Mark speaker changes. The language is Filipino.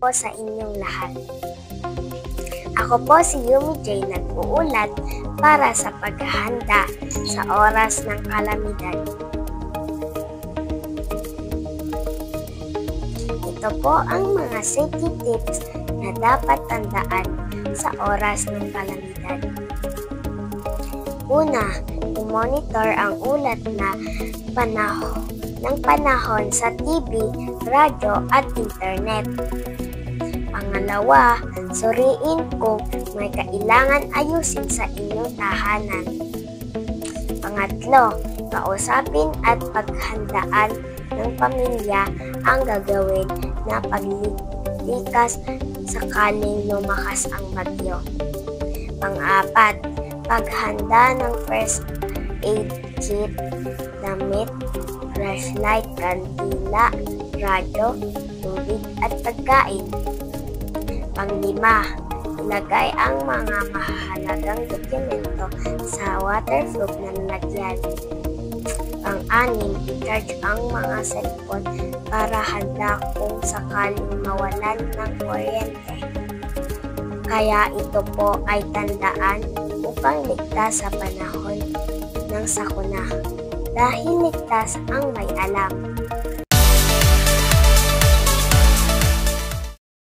Speaker 1: po sa inyong lahat. Ako po si Yumi J. nag-uulat para sa paghahanda sa oras ng kalamidad. Ito po ang mga safety tips na dapat tandaan sa oras ng kalamidad. Una, i-monitor ang ulat na panahon sa TV, radyo at internet. Pangalawa, suriin kung may kailangan ayusin sa inyong tahanan. Pangatlo, kausapin at paghandaan ng pamilya ang gagawin na paglikas sakaling lumakas ang bagyo. Pang-apat, paghanda ng first aid kit, damit, flashlight, kandila, radyo, tubig at pagkain. Pang-lima, ilagay ang mga mahalagang dokumento sa waterproof na lalagyan. Pang-anim, i-charge ang mga cellphone para handa kung sakaling mawalan ng kuryente. Kaya ito po ay tandaan upang ligtas sa panahon ng sakuna, dahil ligtas ang may alam.